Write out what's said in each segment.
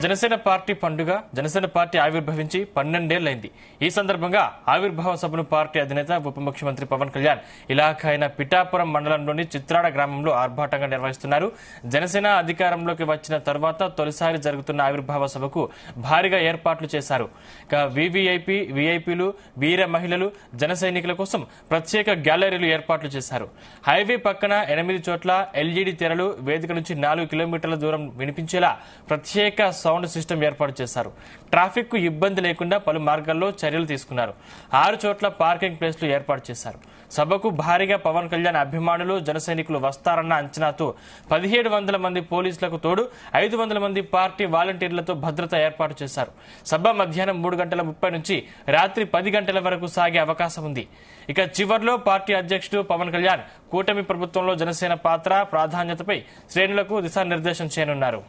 Janasena party పండుగ Janasena party ఆవిర్భవించి 12 ఏళ్లైంది. ఈ సందర్భంగా ఆవిర్భావ సభను పార్టీ అధినేత ఉప ముఖ్యమంత్రి పవన్ కళ్యాణ్ ఇలాఖ అయిన పిఠాపురం మండలంలోని చిత్రాడ గ్రామంలో ఆర్భాటంగా నిర్వహిస్తున్నారు. జనసేన అధికారంలోకి వచ్చిన తర్వాత తొలిసారి జరుగుతున్న ఆవిర్భావ సభకు భారీగా ఏర్పాట్లు చేశారు. వీఐపీలు, వీర మహిళలు, జన సైనికుల కోసం ప్రత్యేక గ్యాలరీలు ఏర్పాట్లు చేశారు. హైవే పక్కన 8 చోట్ల ఎల్ఈడీ తెరలు, వేదిక నుంచి 4 కిలోమీటర్ల దూరం వినిపించేలా ప్రత్యేక సౌండ్ సిస్టమ్ ఏర్పాటు చేశారు. ట్రాఫిక్ కు ఇబ్బంది లేకుండా పలు మార్గాల్లో చర్యలు తీసుకున్నారు. 6 చోట్ల పార్కింగ్ ప్లేస్లు ఏర్పాటు చేశారు. సభకు భారీగా పవన్ కళ్యాణ్ అభిమానులు, జన సైనికులు వస్తారన్న అంచనాతో 1700 మంది పోలీసులకు తోడు 500 మంది పార్టీ వాలంటీర్లతో భద్రత ఏర్పాటు చేశారు. సభ మధ్యాహ్నం 3:30 నుంచి రాత్రి 10 గంటల వరకు సాగే అవకాశం ఉంది. ఇక చివర్లో పార్టీ అధ్యక్షుడు పవన్ కళ్యాణ్ కూటమి ప్రభుత్వంలో జనసేన పాత్ర, ప్రాధాన్యతపై శ్రేణులకు దిశానిర్దేశం చేయనున్నారు.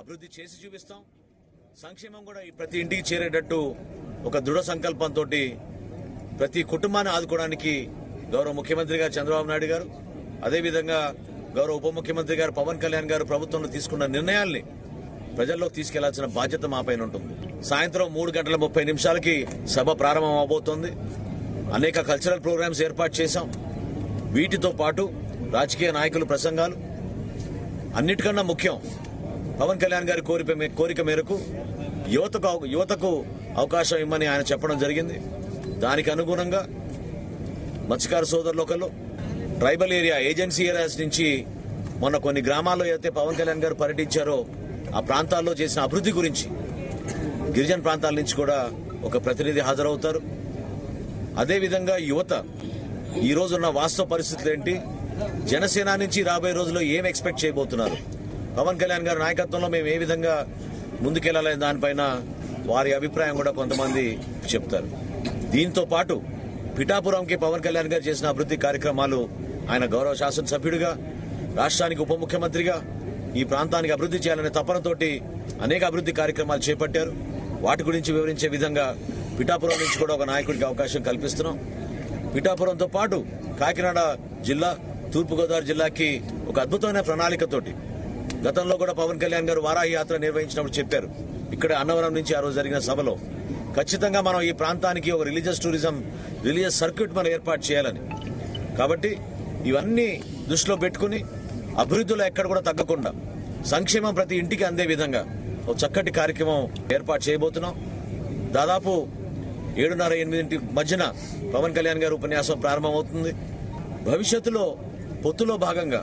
అభివృద్ధి చేసి చూపిస్తాం. సంక్షేమం కూడా ప్రతి ఇంటికి చేరేటట్టు ఒక దృఢ సంకల్పంతో ప్రతి కుటుంబాన్ని ఆదుకోవడానికి గౌరవ ముఖ్యమంత్రి గారు చంద్రబాబు నాయుడు గారు, అదేవిధంగా గౌరవ ఉప ముఖ్యమంత్రి గారు పవన్ కళ్యాణ్ గారు ప్రభుత్వంలో తీసుకున్న నిర్ణయాల్ని ప్రజల్లోకి తీసుకెళ్లాల్సిన బాధ్యత మా పైన ఉంటుంది. సాయంత్రం 3:30 సభ ప్రారంభం అవబోతోంది. అనేక కల్చరల్ ప్రోగ్రామ్స్ ఏర్పాటు చేశాం. వీటితో పాటు రాజకీయ నాయకుల ప్రసంగాలు, అన్నిటికన్నా ముఖ్యం పవన్ కళ్యాణ్ గారి కోరిక మేరకు యువతకు అవకాశం ఇమ్మని ఆయన చెప్పడం జరిగింది. దానికి అనుగుణంగా మత్స్యకార సోదరులు ఒకళ్ళు ట్రైబల్ ఏరియా, ఏజెన్సీ ఏరియాస్ నుంచి మొన్న కొన్ని గ్రామాల్లో అయితే పవన్ కళ్యాణ్ గారు పర్యటించారో ఆ ప్రాంతాల్లో చేసిన అభివృద్ధి గురించి గిరిజన ప్రాంతాల నుంచి కూడా ఒక ప్రతినిధి హాజరవుతారు. అదేవిధంగా యువత ఈ రోజున్న వాస్తవ పరిస్థితులు ఏంటి, జనసేన నుంచి రాబోయే రోజుల్లో ఏం ఎక్స్పెక్ట్ చేయబోతున్నారు, పవన్ కళ్యాణ్ గారి నాయకత్వంలో మేము ఏ విధంగా ముందుకెళ్లాలనే దానిపైన వారి అభిప్రాయం కూడా కొంతమంది చెప్తారు. దీంతో పాటు పిఠాపురంకి పవన్ కళ్యాణ్ గారు చేసిన అభివృద్ధి కార్యక్రమాలు, ఆయన గౌరవ శాసనసభ్యుడిగా, రాష్ట్రానికి ఉప ముఖ్యమంత్రిగా ఈ ప్రాంతానికి అభివృద్ధి చేయాలనే తపనతోటి అనేక అభివృద్ధి కార్యక్రమాలు చేపట్టారు. వాటి గురించి వివరించే విధంగా పిఠాపురం నుంచి కూడా ఒక నాయకుడికి అవకాశం కల్పిస్తున్నాం. పిఠాపురంతో పాటు కాకినాడ జిల్లా, తూర్పుగోదావరి జిల్లాకి ఒక అద్భుతమైన ప్రణాళికతోటి గతంలో కూడా పవన్ కళ్యాణ్ గారు వారాహి యాత్ర నిర్వహించినప్పుడు చెప్పారు. ఇక్కడ అన్నవరం నుంచి ఆ రోజు జరిగిన సభలో ఖచ్చితంగా మనం ఈ ప్రాంతానికి ఒక రిలీజియస్ సర్క్యూట్ మనం ఏర్పాటు చేయాలని. కాబట్టి ఇవన్నీ దృష్టిలో పెట్టుకుని అభివృద్ధిలో ఎక్కడ కూడా తగ్గకుండా సంక్షేమం ప్రతి ఇంటికి అందే విధంగా ఒక చక్కటి కార్యక్రమం ఏర్పాటు చేయబోతున్నాం. దాదాపు 7:30-8 మధ్యన పవన్ కళ్యాణ్ గారి ఉపన్యాసం ప్రారంభమవుతుంది. భవిష్యత్తులో పొత్తులో భాగంగా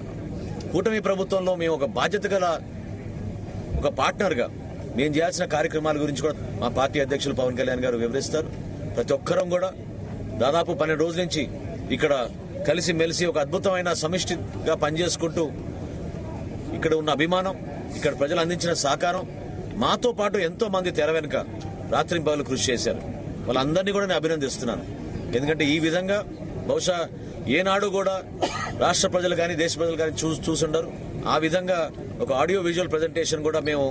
కూటమి ప్రభుత్వంలో మేము ఒక బాధ్యత గల ఒక పార్ట్నర్గా మేము చేయాల్సిన కార్యక్రమాల గురించి కూడా మా పార్టీ అధ్యక్షులు పవన్ కళ్యాణ్ గారు వివరిస్తారు. ప్రతి ఒక్కరం కూడా దాదాపు 12 రోజుల నుంచి ఇక్కడ కలిసి మెలిసి ఒక అద్భుతమైన సమిష్టిగా పనిచేసుకుంటూ ఇక్కడ ఉన్న అభిమానం, ఇక్కడ ప్రజలు అందించిన సహకారం, మాతో పాటు ఎంతో మంది తెర వెనుక రాత్రింపగలు కృషి చేశారు. వాళ్ళందరినీ కూడా నేను అభినందిస్తున్నాను. ఎందుకంటే ఈ విధంగా బహుశా ఏనాడు కూడా రాష్ట్ర ప్రజలు కానీ దేశ ప్రజలు కానీ చూసుండరు. ఆ విధంగా ఒక ఆడియో విజువల్ ప్రజెంటేషన్ కూడా మేము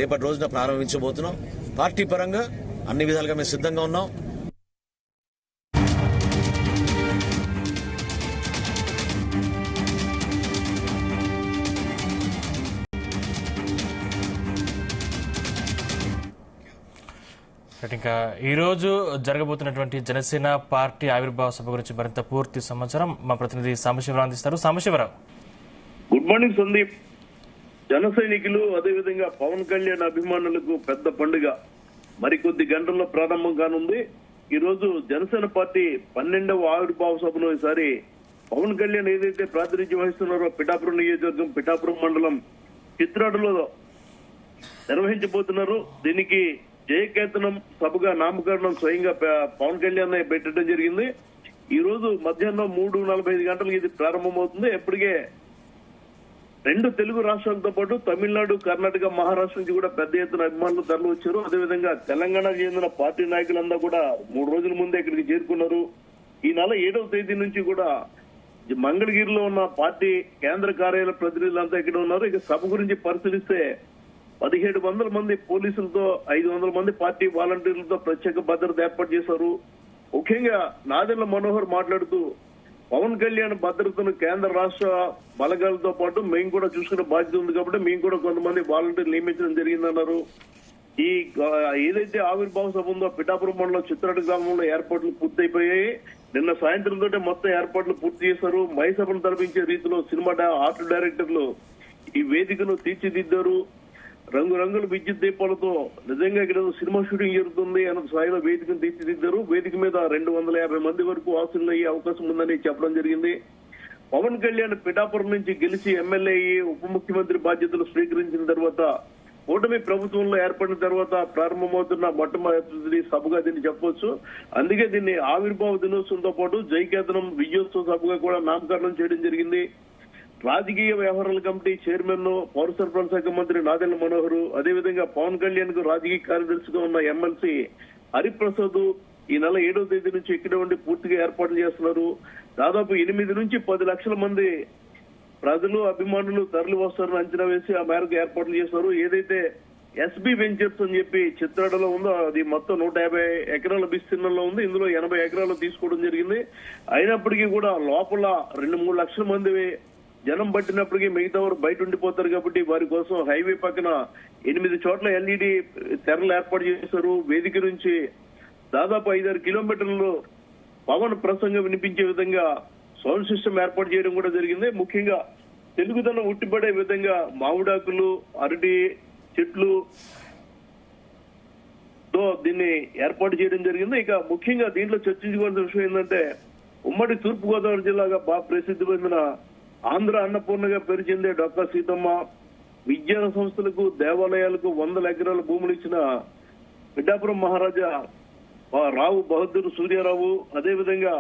రేపటి రోజున ప్రారంభించబోతున్నాం. పార్టీ పరంగా అన్ని విధాలుగా మేము సిద్ధంగా ఉన్నాం. ఇంకా ఈ రోజు జరగబోతున్నటువంటి జనసేన పార్టీ ఆవిర్భావ సభ గురించి మరింత పూర్తి సమాచారం మా ప్రతినిధి సాంబశివరావు అందిస్తారు. Sambasivarao, good morning Sandeep. జన సైనికులు, అదేవిధంగా పవన్ కళ్యాణ్ అభిమానులకు పెద్ద పండుగ మరికొద్ది గంటల్లో ప్రారంభం కానుంది. ఈ రోజు జనసేన పార్టీ 12వ ఆవిర్భావ సభలో ఈసారి పవన్ కళ్యాణ్ ఏదైతే ప్రాతినిధ్యం వహిస్తున్నారో పిఠాపురం నియోజకవర్గం, పిఠాపురం మండలం చిత్రాడలో నిర్వహించబోతున్నారు. దీనికి జయకేతనం సభగా నామకరణం స్వయంగా పవన్ కళ్యాణ్ పెట్టడం జరిగింది. ఈ రోజు మధ్యాహ్నం 3:45 ఇది ప్రారంభమవుతుంది. ఎప్పటికే 2 తెలుగు రాష్ట్రాలతో పాటు తమిళనాడు, కర్ణాటక, మహారాష్ట్ర నుంచి కూడా పెద్ద ఎత్తున అభిమానులు తరలి వచ్చారు. అదేవిధంగా తెలంగాణకు చెందిన పార్టీ నాయకులంతా కూడా 3 రోజుల ముందే ఇక్కడికి చేరుకున్నారు. ఈ నెల 7వ తేదీ నుంచి కూడా మంగళగిరిలో ఉన్న పార్టీ కేంద్ర కార్యాలయ ప్రతినిధులంతా ఇక్కడ ఉన్నారు. ఇక సభ గురించి పరిశీలిస్తే 1700 మంది పోలీసులతో 500 మంది పార్టీ వాలంటీర్లతో ప్రత్యేక భద్రత ఏర్పాటు చేశారు. ముఖ్యంగా నాదెండ్ల మనోహర్ మాట్లాడుతూ పవన్ కళ్యాణ్ భద్రతను కేంద్ర రాష్ట్ర బలగాలతో పాటు మేము కూడా చూసుకునే బాధ్యత ఉంది కాబట్టి మేము కూడా కొంతమంది వాలంటీర్లు నియమించడం జరిగిందన్నారు. ఈ ఏదైతే ఆవిర్భావ సభ ఉందో పిఠాపురం మండలం చిత్రాడ గ్రామంలో ఏర్పాట్లు పూర్తయిపోయాయి. నిన్న సాయంత్రంతో మొత్తం ఏర్పాట్లు పూర్తి చేశారు. మహిసభను తలపించే రీతిలో సినిమా ఆర్ట్ డైరెక్టర్లు ఈ వేదికను తీర్చిదిద్దారు. రంగురంగుల విద్యుత్ దీపాలతో నిజంగా ఇక్కడ సినిమా షూటింగ్ జరుగుతుంది అన్న స్థాయిలో వేదికను తీర్చిదిద్దారు. వేదిక మీద 250 మంది వరకు ఆశలు అయ్యే అవకాశం ఉందని చెప్పడం జరిగింది. పవన్ కళ్యాణ్ పిఠాపురం నుంచి గెలిచి ఎమ్మెల్యే అయ్యి ఉప ముఖ్యమంత్రి బాధ్యతలు స్వీకరించిన తర్వాత కూటమి ప్రభుత్వంలో ఏర్పడిన తర్వాత ప్రారంభమవుతున్న మొట్టమొదటి సభగా దీన్ని చెప్పవచ్చు. అందుకే దీన్ని ఆవిర్భావ దినోత్సవంతో పాటు జైకేతనం విజయోత్సవ సభగా కూడా నామకరణం చేయడం జరిగింది. రాజకీయ వ్యవహారాల కమిటీ చైర్మన్ పౌర సరఫరాల శాఖ మంత్రి నాదెండ్ల మనోహర్, అదేవిధంగా పవన్ కళ్యాణ్ కు రాజకీయ కార్యదర్శిగా ఉన్న ఎమ్మెల్సీ హరిప్రసాద్ ఈ నెల 7వ తేదీ నుంచి ఇక్కడే ఉండి పూర్తిగా ఏర్పాట్లు చేస్తున్నారు. దాదాపు 8 నుంచి 10 లక్షల మంది ప్రజలు అభిమానులు తరలి వస్తారని అంచనా వేసి ఆ మేరకు ఏర్పాట్లు చేశారు. ఏదైతే ఎస్బీ వెంచర్స్ అని చెప్పి చిత్రాడలో ఉందో అది మొత్తం 150 ఎకరాల విస్తీర్ణంలో ఉంది. ఇందులో 80 ఎకరాలు తీసుకోవడం జరిగింది. అయినప్పటికీ కూడా లోపల 2-3 లక్షల మంది జనం పట్టినప్పటికీ మిగతా వారు బయట ఉండిపోతారు కాబట్టి వారి కోసం హైవే పక్కన 8 చోట్ల ఎల్ఈడి తెరలు ఏర్పాటు చేశారు. వేదిక నుంచి దాదాపు 5-6 కిలోమీటర్లు పవన్ ప్రసంగం వినిపించే విధంగా సౌండ్ సిస్టమ్ ఏర్పాటు చేయడం కూడా జరిగింది. ముఖ్యంగా తెలుగుదనం ఉట్టిపడే విధంగా మామిడాకులు, అరటి చెట్లు తో దీన్ని ఏర్పాటు చేయడం జరిగింది. ఇక ముఖ్యంగా దీంట్లో చర్చించుకోవాల్సిన విషయం ఏంటంటే ఉమ్మడి తూర్పుగోదావరి జిల్లాగా బాగా ప్రసిద్ధి పొందిన ఆంధ్ర అన్నపూర్ణగా పేరు చెందే డొక్కా సీతమ్మ విద్యా సంస్థలకు దేవాలయాలకు 100 ఎకరాల భూములు ఇచ్చిన పిఠాపురం మహారాజా రావు బహదూర్ సూర్యారావు, అదేవిధంగా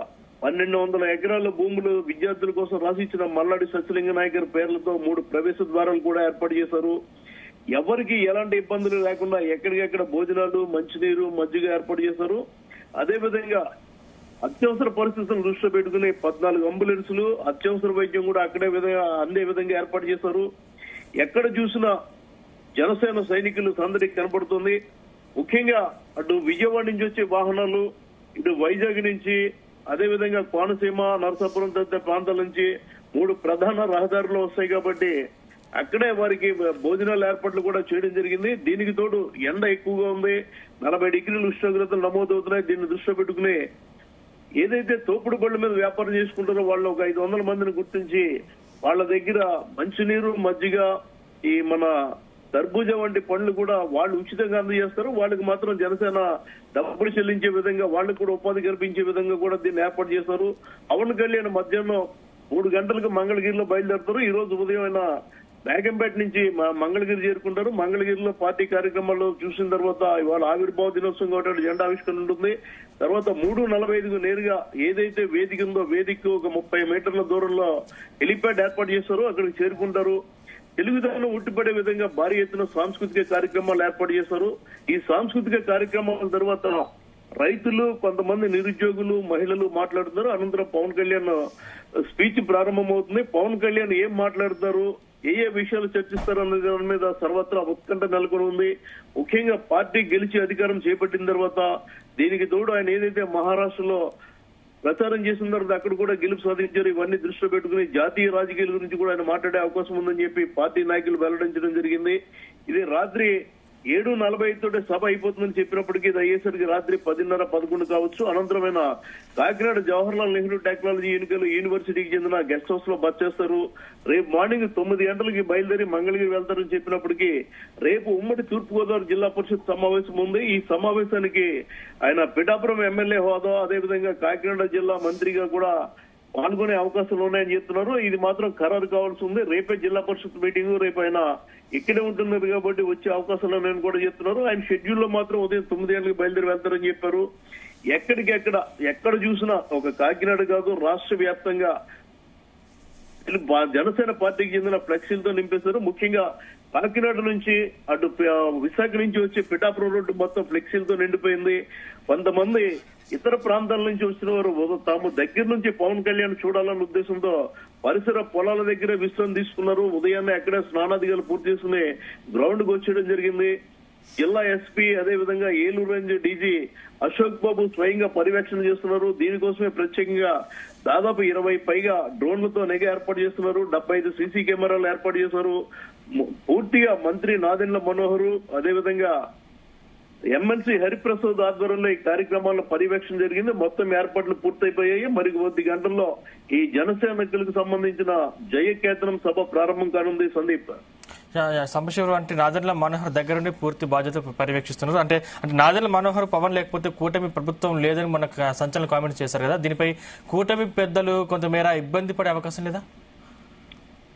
1200 ఎకరాల భూములు విద్యార్థుల కోసం రాసిచ్చిన మల్లాడి సత్యలింగ నాయకర్ పేర్లతో 3 ప్రవేశ ద్వారాలు కూడా ఏర్పాటు చేశారు. ఎవరికి ఎలాంటి ఇబ్బందులు లేకుండా ఎక్కడికెక్కడ భోజనాలు, మంచినీరు, మజ్జిగ ఏర్పాటు చేశారు. అదేవిధంగా అత్యవసర పరిస్థితులను దృష్టిలో పెట్టుకుని 14 అంబులెన్సులు, అత్యవసర వైద్యం కూడా అక్కడే అందే విధంగా ఏర్పాటు చేశారు. ఎక్కడ చూసినా జనసేన సైనికులు సందడి కనపడుతుంది. ముఖ్యంగా అటు విజయవాడ నుంచి వచ్చే వాహనాలు, ఇటు వైజాగ్ నుంచి, అదేవిధంగా కోనసీమ, నరసాపురం తదితర ప్రాంతాల నుంచి 3 ప్రధాన రహదారులు వస్తాయి కాబట్టి అక్కడే వారికి భోజనాల ఏర్పాట్లు కూడా చేయడం జరిగింది. దీనికి తోడు ఎండ ఎక్కువగా ఉంది, 40 డిగ్రీల ఉష్ణోగ్రతలు నమోదవుతున్నాయి. దీన్ని దృష్టిలో పెట్టుకుని ఏదైతే తోపుడు బళ్ళ మీద వ్యాపారం చేసుకుంటారో వాళ్ళు ఒక 500 మందిని గుర్తించి వాళ్ళ దగ్గర మంచినీరు, మజ్జిగ, ఈ మన తర్బూజా వంటి పండ్లు కూడా వాళ్ళు ఉచితంగా అందజేస్తారు. వాళ్ళకి మాత్రం జనసేన డబ్బులు చెల్లించే విధంగా వాళ్ళకు కూడా ఉపాధి కల్పించే విధంగా కూడా దీన్ని ఏర్పాటు చేశారు. పవన్ కళ్యాణ్ మధ్యాహ్నం 3 గంటలకు మంగళగిరిలో బయలుదేరుతారు. ఈ రోజు ఉదయం ఆయన బేగంపేట నుంచి మంగళగిరి చేరుకుంటారు. మంగళగిరిలో పార్టీ కార్యక్రమాలు చూసిన తర్వాత ఇవాళ ఆవిర్భావ దినోత్సవం కాబట్టి జెండా ఆవిష్కరణ ఉంటుంది. తర్వాత 3:45కు నేరుగా ఏదైతే వేదిక ఉందో వేదికకు ఒక 30 మీటర్ల దూరంలో హెలిప్యాడ్ ఏర్పాటు చేస్తారో అక్కడికి చేరుకుంటారు. తెలుగుదనం ఉట్టిపడే విధంగా భారీ ఎత్తున సాంస్కృతిక కార్యక్రమాలు ఏర్పాటు చేశారు. ఈ సాంస్కృతిక కార్యక్రమాల తర్వాత రైతులు, కొంతమంది నిరుద్యోగులు, మహిళలు మాట్లాడుతున్నారు. అనంతరం పవన్ కళ్యాణ్ స్పీచ్ ప్రారంభమవుతుంది. పవన్ కళ్యాణ్ ఏం మాట్లాడతారు, ఏ విషయాలు చర్చిస్తారు అన్న దాని మీద సర్వత్రా ఉత్కంఠ నెలకొని ఉంది. ముఖ్యంగా పార్టీ గెలిచి అధికారం చేపట్టిన తర్వాత దీనికి తోడు ఆయన ఏదైతే మహారాష్ట్రలో ప్రచారం చేసిన తర్వాత అక్కడ కూడా గెలుపు సాధించారు. ఇవన్నీ దృష్టిలో పెట్టుకుని జాతీయ రాజకీయాల గురించి కూడా ఆయన మాట్లాడే అవకాశం ఉందని చెప్పి పార్టీ నాయకులు వెల్లడించడం జరిగింది. ఇది రాత్రి 7:45 సభ అయిపోతుందని చెప్పినప్పటికీ ఇది అయ్యేసరికి రాత్రి 10:30-11 కావచ్చు. అనంతరమైన కాకినాడ జవహర్లాల్ నెహ్రూ టెక్నాలజీ యూనివర్సిటీకి చెందిన గెస్ట్ హౌస్ లో బస్ చేస్తారు. రేపు మార్నింగ్ 9 గంటలకి బయలుదేరి మంగళగిరి వెళ్తారని చెప్పినప్పటికీ రేపు ఉమ్మడి తూర్పుగోదావరి జిల్లా పరిషత్ సమావేశం ఉంది. ఈ సమావేశానికి ఆయన పిఠాపురం ఎమ్మెల్యే హోదా, అదేవిధంగా కాకినాడ జిల్లా మంత్రిగా కూడా పాల్గొనే అవకాశాలు ఉన్నాయని చెప్తున్నారు. ఇది మాత్రం ఖరారు కావాల్సి ఉంది. రేపే జిల్లా పరిషత్ మీటింగ్, రేపు ఆయన ఇక్కడే ఉంటున్నారు కాబట్టి వచ్చే అవకాశాలు ఉన్నాయని కూడా చెప్తున్నారు. ఆయన షెడ్యూల్లో మాత్రం ఉదయం 9 గంటలకు బయలుదేరి వెళ్తారని చెప్పారు. ఎక్కడ చూసినా ఒక కాకినాడ కాదు రాష్ట్ర వ్యాప్తంగా జనసేన పార్టీకి చెందిన ఫ్లెక్సీలతో నింపేశారు. ముఖ్యంగా కాకినాడ నుంచి అటు విశాఖ నుంచి వచ్చే పిఠాపురం రోడ్డు మొత్తం ఫ్లెక్సీలతో నిండిపోయింది. కొంతమంది ఇతర ప్రాంతాల నుంచి వచ్చిన వారు తాము దగ్గర నుంచి పవన్ కళ్యాణ్ చూడాలన్న ఉద్దేశంతో పరిసర పొలాల దగ్గర విశ్రాంతి తీసుకున్నారు. ఉదయాన్నే అక్కడే స్నానాదిగాలు పూర్తి చేసుకుని గ్రౌండ్ కు వచ్చేయడం జరిగింది. జిల్లా ఎస్పీ అదేవిధంగా ఏలూరు రేంజ్ డీజీ అశోక్ బాబు స్వయంగా పర్యవేక్షణ చేస్తున్నారు. దీనికోసమే ప్రత్యేకంగా దాదాపు 20 పైగా డ్రోన్లతో నిఘా ఏర్పాటు చేస్తున్నారు. 75 సీసీ కెమెరాలు ఏర్పాటు చేశారు. పూర్తిగా మంత్రి నాదెండ్ల మనోహర్ అదేవిధంగా ఎమ్మెల్సీ హరిప్రసాద్ ఆధ్వర్యంలో ఈ కార్యక్రమాల్లో పర్యవేక్షణ జరిగింది. మొత్తం ఏర్పాట్లు పూర్తయిపోయాయి. మరి కొద్ది గంటల్లో ఈ జనసేనకులకు సంబంధించిన జయకేతనం సభ ప్రారంభం కానుంది. సందీప్, సంబశివరావు అంటే నాదెండ్ల మనోహర్ దగ్గరుండి పూర్తి బాధ్యత పర్యవేక్షిస్తున్నారు. అంటే నాదెండ్ల మనోహర్ పవన్ లేకపోతే కూటమి ప్రభుత్వం లేదని మనకు సంచలన కామెంట్ చేశారు కదా, దీనిపై కూటమి పెద్దలు కొంతమేర ఇబ్బంది పడే అవకాశం లేదా?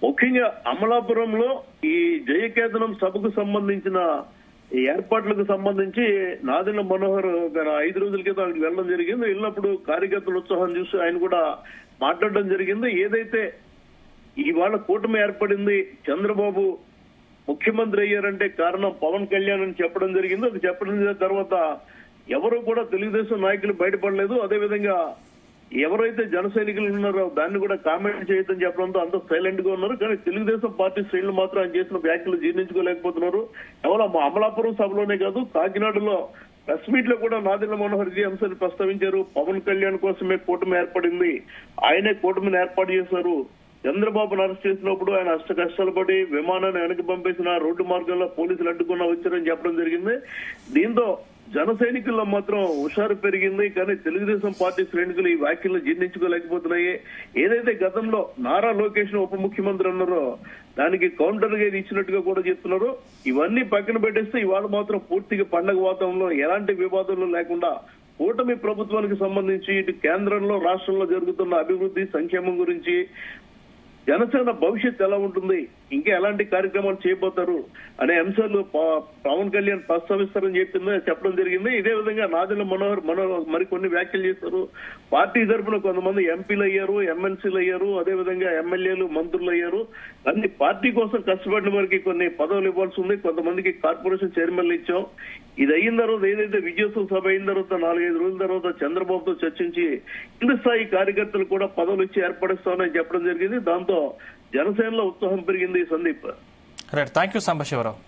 ముఖ్యంగా అమలాపురంలో ఈ జయకేతనం సభకు సంబంధించిన ఏర్పాట్లకు సంబంధించి నాదెండ్ల మనోహర్ 5 రోజుల క్రితం అక్కడికి వెళ్ళడం జరిగింది. వెళ్ళినప్పుడు కార్యకర్తల ఉత్సాహం చూసి ఆయన కూడా మాట్లాడడం జరిగింది. ఏదైతే ఇవాళ కూటమి ఏర్పడింది, చంద్రబాబు ముఖ్యమంత్రి అయ్యారంటే కారణం పవన్ కళ్యాణ్ అని చెప్పడం జరిగింది. అది చెప్పడం తర్వాత ఎవరు కూడా తెలుగుదేశం నాయకులు బయటపడలేదు. అదేవిధంగా ఎవరైతే జన సైనికులు ఉన్నారో దాన్ని కూడా కామెంట్ చేయొద్దని చెప్పడంతో అంత సైలెంట్ గా ఉన్నారు. కానీ తెలుగుదేశం పార్టీ శ్రేణులు మాత్రం ఆయన చేసిన వ్యాఖ్యలు జీర్ణించుకోలేకపోతున్నారు. కేవలం అమలాపురం సభలోనే కాదు, కాకినాడలో ప్రెస్ మీట్ లో కూడా నాదెండ్ల మనోహర్ ఈ అంశాన్ని ప్రస్తావించారు. పవన్ కళ్యాణ్ కోసమే కూటమి ఏర్పడింది, ఆయనే కూటమిని ఏర్పాటు చేశారు. చంద్రబాబును అరెస్ట్ చేసినప్పుడు ఆయన అష్ట కష్టాలు పడి విమానాన్ని వెనక్కి పంపేసిన, రోడ్డు మార్గంలో పోలీసులు అడ్డుకున్నా వచ్చారని చెప్పడం జరిగింది. దీంతో జన సైనికుల్లో మాత్రం హుషారు పెరిగింది. కానీ తెలుగుదేశం పార్టీ శ్రేణులు ఈ వ్యాఖ్యలు జీర్ణించుకోలేకపోతున్నాయి. ఏదైతే గతంలో నారా లోకేష్ ఉప ముఖ్యమంత్రి అన్నారో దానికి కౌంటర్ గా ఇచ్చినట్టుగా కూడా చెప్తున్నారు. ఇవన్నీ పక్కన పెట్టేస్తే ఇవాళ మాత్రం పూర్తిగా పండగ వాతావరణంలో ఎలాంటి వివాదాలు లేకుండా కూటమి ప్రభుత్వానికి సంబంధించి ఇటు కేంద్రంలో రాష్ట్రంలో జరుగుతున్న అభివృద్ధి సంక్షేమం గురించి, జనసేన భవిష్యత్తు ఎలా ఉంటుంది, ఇంకా ఎలాంటి కార్యక్రమాలు చేయబోతారు అనే అంశాలు పవన్ కళ్యాణ్ ప్రస్తావిస్తారని చెప్పడం జరిగింది. ఇదే విధంగా నాదెండ్ల మనోహర్ మరికొన్ని వ్యాఖ్యలు చేస్తారు. పార్టీ తరఫున కొంతమంది ఎంపీలు అయ్యారు, ఎమ్మెల్సీలు అయ్యారు, అదేవిధంగా ఎమ్మెల్యేలు, మంత్రులు అయ్యారు. అన్ని పార్టీ కోసం కష్టపడిన వారికి కొన్ని పదవులు ఇవ్వాల్సి ఉంది. కొంతమందికి కార్పొరేషన్ చైర్మన్లు ఇచ్చాం. ఇది అయిన తర్వాత ఏదైతే విజయోత్సవ సభ అయిన తర్వాత 4-5 రోజుల తర్వాత చంద్రబాబుతో చర్చించి కింది స్థాయి కార్యకర్తలు కూడా పదవులు ఇచ్చి ఏర్పడిస్తామని చెప్పడం జరిగింది. దాంతో జనసేనలో ఉత్సాహం పెరిగింది. Sandeep, right, thank you సంబశివరావు.